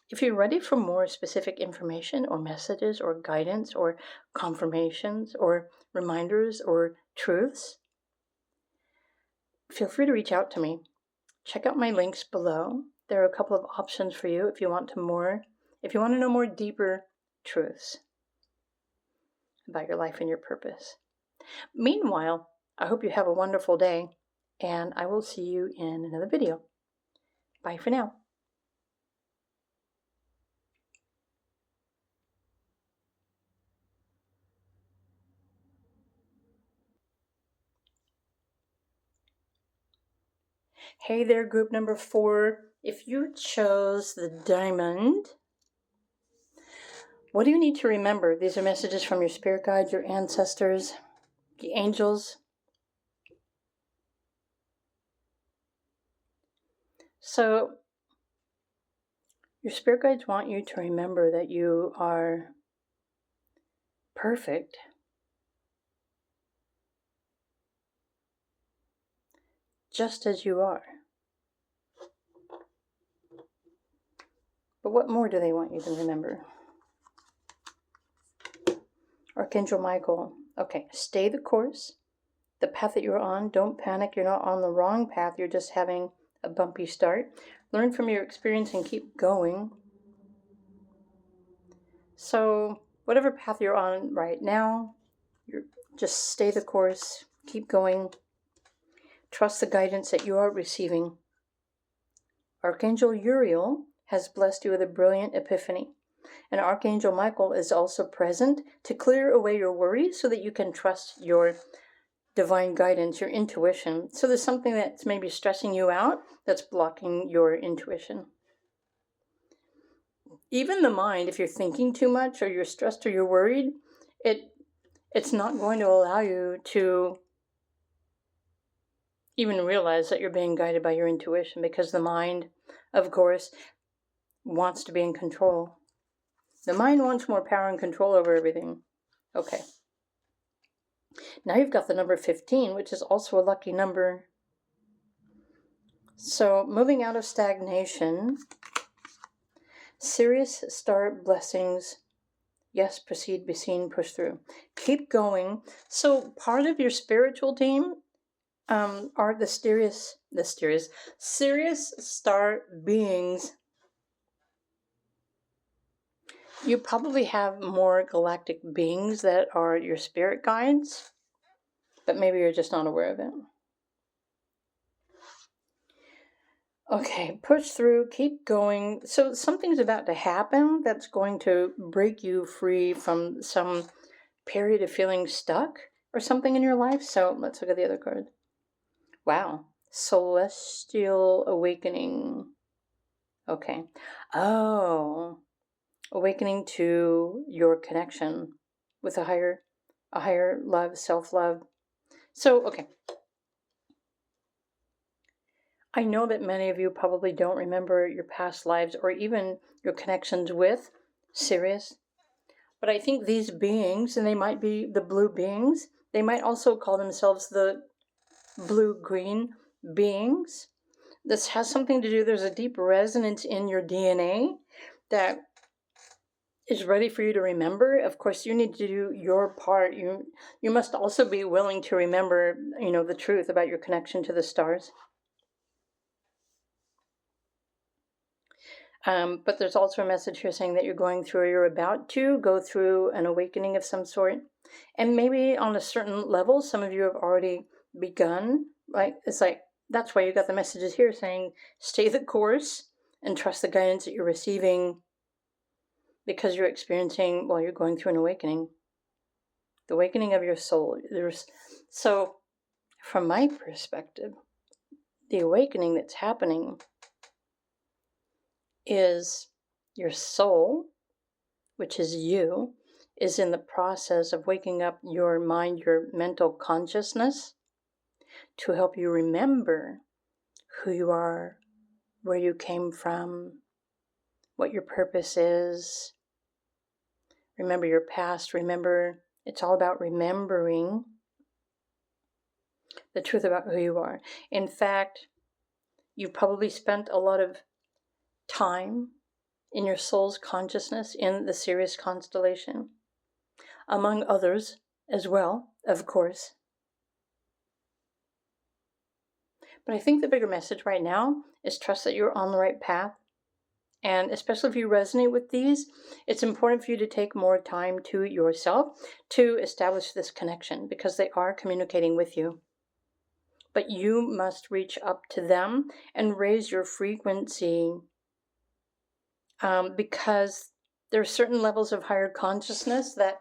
If you're ready for more specific information or messages or guidance or confirmations or reminders or truths, feel free to reach out to me. Check out my links below. There are a couple of options for you if you want to know more deeper truths about your life and your purpose. Meanwhile, I hope you have a wonderful day, and I will see you in another video. Bye for now. Hey there, group number 4. If you chose the diamond, what do you need to remember? These are messages from your spirit guides, your ancestors, the angels. So, your spirit guides want you to remember that you are perfect, just as you are. But what more do they want you to remember? Archangel Michael. Okay, stay the course, the path that you're on. Don't panic. You're not on the wrong path. You're just having a bumpy start. Learn from your experience and keep going. So, whatever path you're on right now, just stay the course, keep going. Trust the guidance that you are receiving. Archangel Uriel has blessed you with a brilliant epiphany. And Archangel Michael is also present to clear away your worries so that you can trust your divine guidance, your intuition. So there's something that's maybe stressing you out that's blocking your intuition. Even the mind, if you're thinking too much or you're stressed or you're worried, it's not going to allow you to even realize that you're being guided by your intuition, because the mind, of course, wants to be in control. The mind wants more power and control over everything. Okay. Now you've got the number 15, which is also a lucky number. So, moving out of stagnation, Sirius star blessings. Yes, proceed, be seen, push through. Keep going. So, part of your spiritual team are the Sirius star beings. You probably have more galactic beings that are your spirit guides, but maybe you're just not aware of it. Okay, push through, keep going. So something's about to happen that's going to break you free from some period of feeling stuck or something in your life. So let's look at the other card. Wow, celestial awakening. Okay. Oh, awakening to your connection with a higher love, self-love. So, okay. I know that many of you probably don't remember your past lives or even your connections with Sirius, but I think these beings, and they might be the blue beings, they might also call themselves the blue-green beings. This has something to do, there's a deep resonance in your DNA that is ready for you to remember. Of course, you need to do your part. You must also be willing to remember, the truth about your connection to the stars. But there's also a message here saying that you're going through, or you're about to go through an awakening of some sort. And maybe on a certain level, some of you have already begun. Right? It's like, that's why you got the messages here saying, stay the course and trust the guidance that you're receiving, because you're experiencing, you're going through an awakening. The awakening of your soul. So, from my perspective, the awakening that's happening is your soul, which is you, is in the process of waking up your mind, your mental consciousness, to help you remember who you are, where you came from, what your purpose is. Remember your past. Remember, it's all about remembering the truth about who you are. In fact, you've probably spent a lot of time in your soul's consciousness in the Sirius constellation, among others as well, of course. But I think the bigger message right now is trust that you're on the right path. And especially if you resonate with these, it's important for you to take more time to yourself to establish this connection, because they are communicating with you. But you must reach up to them and raise your frequency, because there are certain levels of higher consciousness that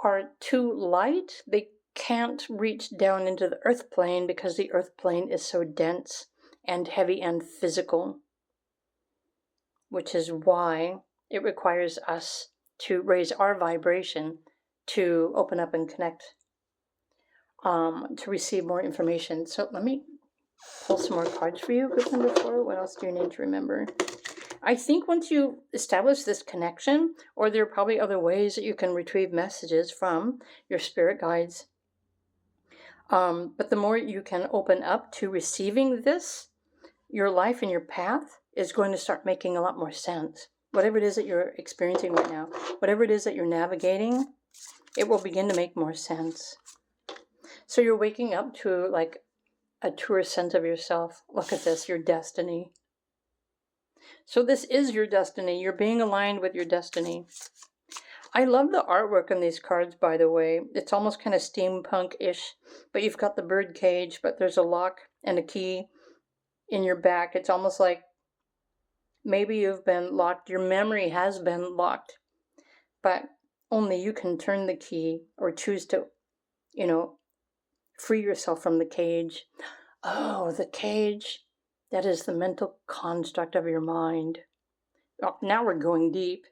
are too light. They can't reach down into the earth plane because the earth plane is so dense and heavy and physical, which is why it requires us to raise our vibration to open up and connect, to receive more information. So let me pull some more cards for you, group number 4. What else do you need to remember? I think once you establish this connection, or there are probably other ways that you can retrieve messages from your spirit guides, but the more you can open up to receiving this, your life and your path is going to start making a lot more sense. Whatever it is that you're experiencing right now, whatever it is that you're navigating, it will begin to make more sense. So you're waking up to like a truer sense of yourself. Look at this, your destiny. So this is your destiny. You're being aligned with your destiny. I love the artwork on these cards, by the way. It's almost kind of steampunk-ish, but you've got the bird cage, but there's a lock and a key in your back. It's almost like maybe you've been locked. Your memory has been locked, but only you can turn the key or choose to, free yourself from the cage. Oh, the cage. That is the mental construct of your mind. Oh, now we're going deep.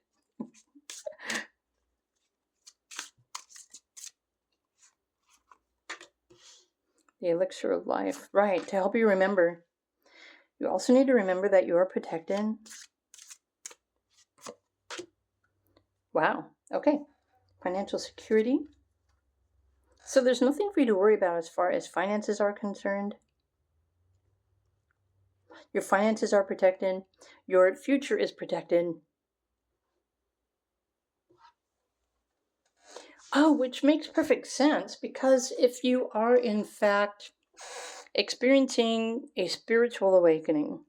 The elixir of life. Right, to help you remember. You also need to remember that you are protected. Wow, okay. Financial security. So there's nothing for you to worry about as far as finances are concerned. Your finances are protected. Your future is protected. Oh, which makes perfect sense, because if you are in fact experiencing a spiritual awakening,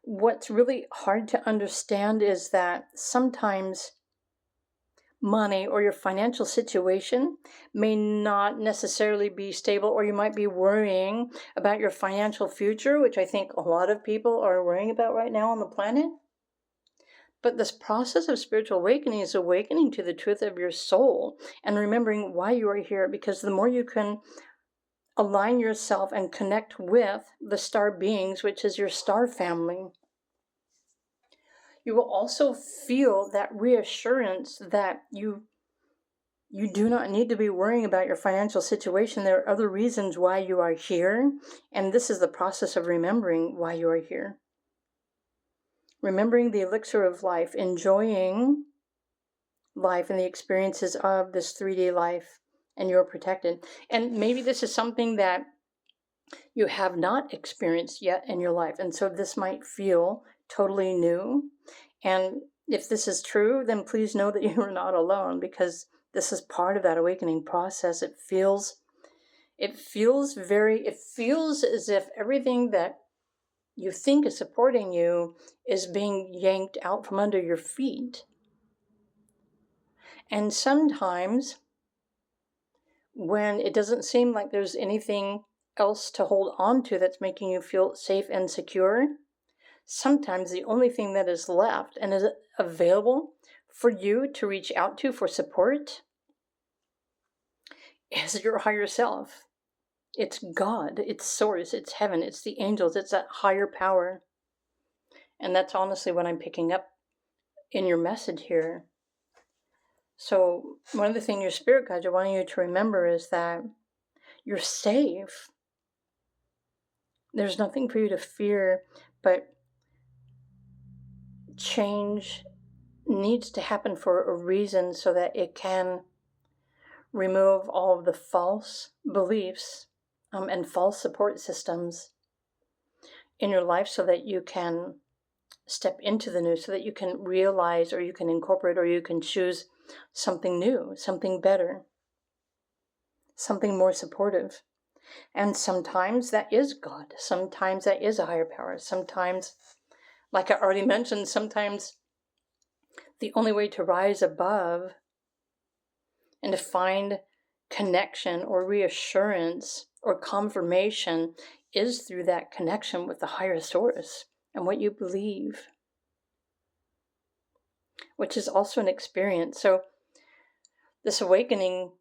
what's really hard to understand is that sometimes money or your financial situation may not necessarily be stable, or you might be worrying about your financial future, which I think a lot of people are worrying about right now on the planet. But this process of spiritual awakening is awakening to the truth of your soul and remembering why you are here, because the more you can align yourself and connect with the star beings, which is your star family, you will also feel that reassurance that you do not need to be worrying about your financial situation. There are other reasons why you are here, and this is the process of remembering why you are here. Remembering the elixir of life, enjoying life and the experiences of this 3D life, and you're protected. And maybe this is something that you have not experienced yet in your life, and so this might feel totally new. And if this is true, then please know that you are not alone, because this is part of that awakening process. It feels as if everything that you think is supporting you is being yanked out from under your feet. And sometimes when it doesn't seem like there's anything else to hold on to that's making you feel safe and secure, sometimes the only thing that is left and is available for you to reach out to for support is your higher self. It's God, it's Source, it's heaven, it's the angels, it's that higher power. And that's honestly what I'm picking up in your message here. So one of the things your spirit guides are wanting you to remember is that you're safe. There's nothing for you to fear, but change needs to happen for a reason, so that it can remove all of the false beliefs and false support systems in your life, so that you can step into the new, so that you can realize, or you can incorporate, or you can choose something new, something better, something more supportive. And sometimes that is God. Sometimes that is a higher power. Sometimes, like I already mentioned, sometimes the only way to rise above and to find connection or reassurance or confirmation is through that connection with the higher source and what you believe, which is also an experience. So this awakening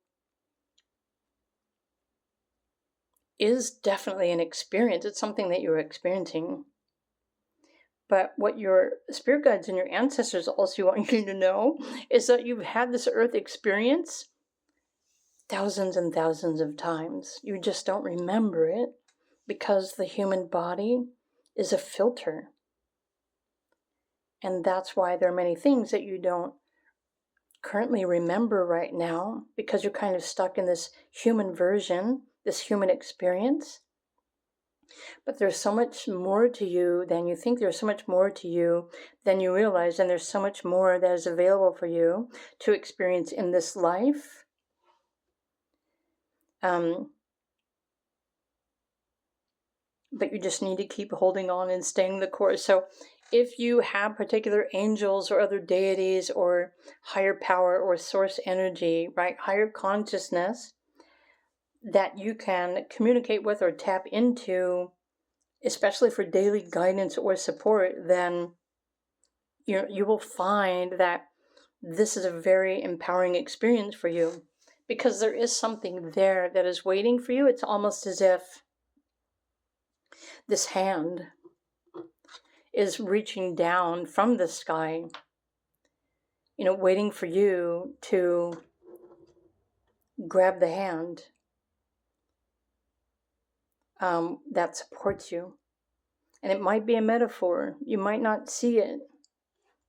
is definitely an experience. It's something that you're experiencing. But what your spirit guides and your ancestors also want you to know is that you've had this earth experience thousands and thousands of times. You just don't remember it because the human body is a filter. And that's why there are many things that you don't currently remember right now, because you're kind of stuck in this human version, this human experience. But there's so much more to you than you think. There's so much more to you than you realize. And there's so much more that is available for you to experience in this life. But you just need to keep holding on and staying the course. So if you have particular angels or other deities or higher power or source energy, right, higher consciousness that you can communicate with or tap into, especially for daily guidance or support, then you will find that this is a very empowering experience for you, because there is something there that is waiting for you. It's almost as if this hand is reaching down from the sky, waiting for you to grab the hand that supports you. And it might be a metaphor. You might not see it.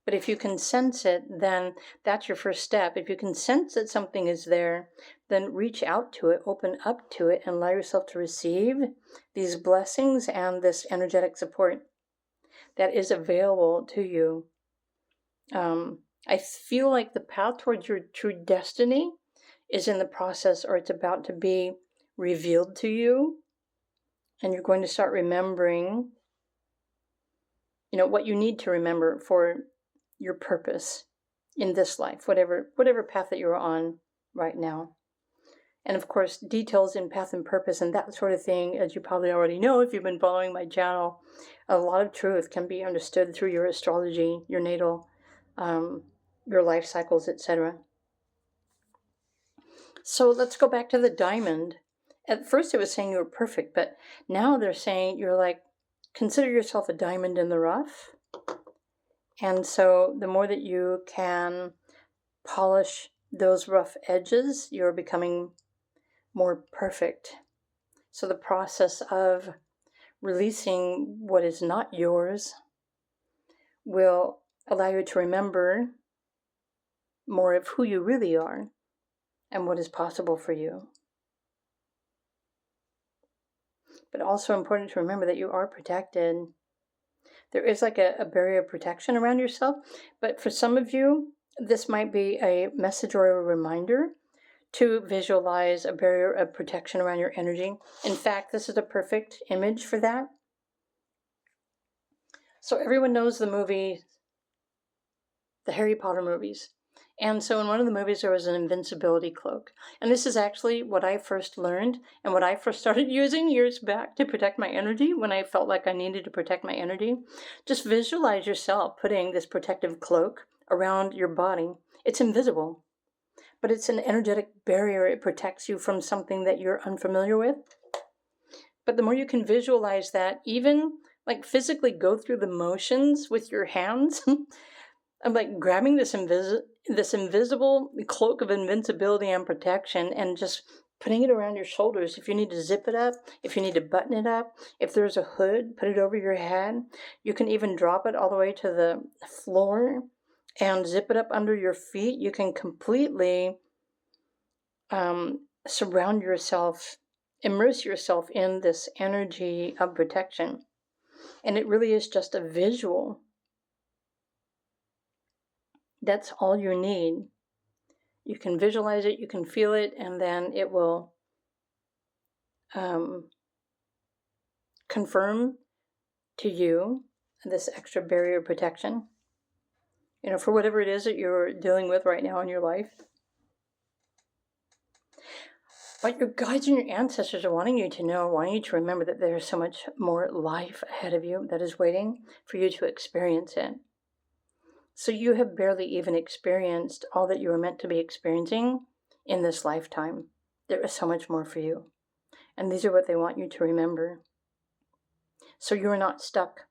But if you can sense it, then that's your first step. If you can sense that something is there, then reach out to it, open up to it, and allow yourself to receive these blessings and this energetic support that is available to you. I feel like the path towards your true destiny is in the process, or it's about to be revealed to you. And you're going to start remembering, what you need to remember for your purpose in this life, whatever path that you're on right now. And of course, details in path and purpose and that sort of thing, as you probably already know if you've been following my channel, a lot of truth can be understood through your astrology, your natal, your life cycles, etc. So let's go back to the diamond. At first it was saying you were perfect, but now they're saying you're like, consider yourself a diamond in the rough. And so the more that you can polish those rough edges, you're becoming more perfect. So the process of releasing what is not yours will allow you to remember more of who you really are and what is possible for you. But also important to remember that you are protected. There is like a barrier of protection around yourself, but for some of you, this might be a message or a reminder to visualize a barrier of protection around your energy. In fact, this is a perfect image for that. So everyone knows the movie, the Harry Potter movies. And so in one of the movies, there was an invincibility cloak. And this is actually what I first learned and what I first started using years back to protect my energy when I felt like I needed to protect my energy. Just visualize yourself putting this protective cloak around your body. It's invisible, but it's an energetic barrier. It protects you from something that you're unfamiliar with. But the more you can visualize that, even like physically go through the motions with your hands, I'm like grabbing this invisible cloak of invincibility and protection and just putting it around your shoulders. If you need to zip it up, if you need to button it up, if there's a hood, put it over your head. You can even drop it all the way to the floor and zip it up under your feet. You can completely surround yourself, immerse yourself in this energy of protection. And it really is just a visual. That's all you need. You can visualize it, you can feel it, and then it will confirm to you this extra barrier of protection, for whatever it is that you're dealing with right now in your life. But your guides and your ancestors are wanting you to remember that there's so much more life ahead of you that is waiting for you to experience it. So you have barely even experienced all that you were meant to be experiencing in this lifetime. There is so much more for you. And these are what they want you to remember. So you're not stuck.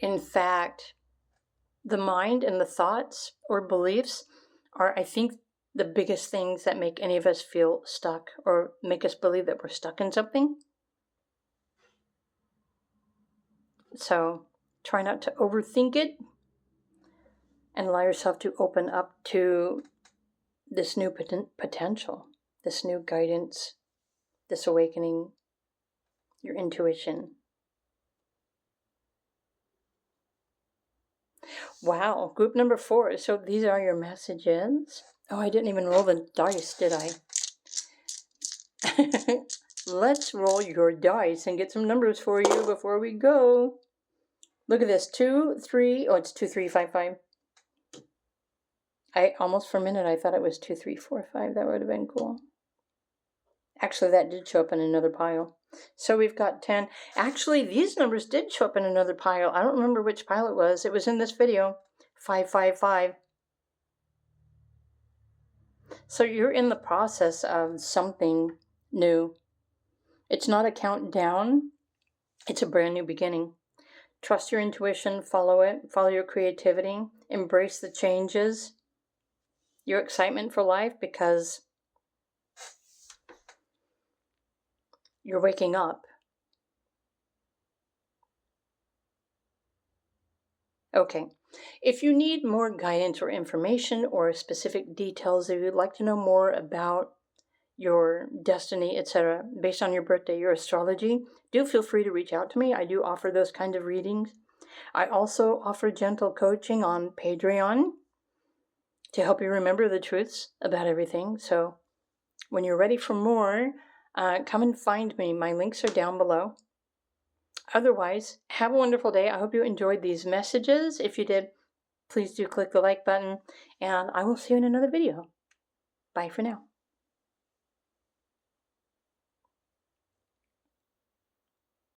In fact, the mind and the thoughts or beliefs are, I think, the biggest things that make any of us feel stuck or make us believe that we're stuck in something. So try not to overthink it and allow yourself to open up to this new potential, this new guidance, this awakening, your intuition. Wow, group number 4. So these are your messages. Oh, I didn't even roll the dice, did I? Let's roll your dice and get some numbers for you before we go. Look at this. 2, 3. Oh, it's 2, 3, 5, 5. I almost for a minute I thought it was 2, 3, 4, 5. That would have been cool. Actually, that did show up in another pile. So we've got 10. Actually, these numbers did show up in another pile. I don't remember which pile it was. It was in this video. 5, 5, 5. So you're in the process of something new. It's not a countdown. It's a brand new beginning. Trust your intuition. Follow it. Follow your creativity. Embrace the changes. Your excitement for life, because you're waking up. Okay. If you need more guidance or information or specific details, if you'd like to know more about your destiny, etc., based on your birthday, your astrology, do feel free to reach out to me. I do offer those kind of readings. I also offer gentle coaching on Patreon to help you remember the truths about everything. So when you're ready for more, come and find me. My links are down below. Otherwise, have a wonderful day. I hope you enjoyed these messages. If you did, please do click the like button, and I will see you in another video. Bye for now.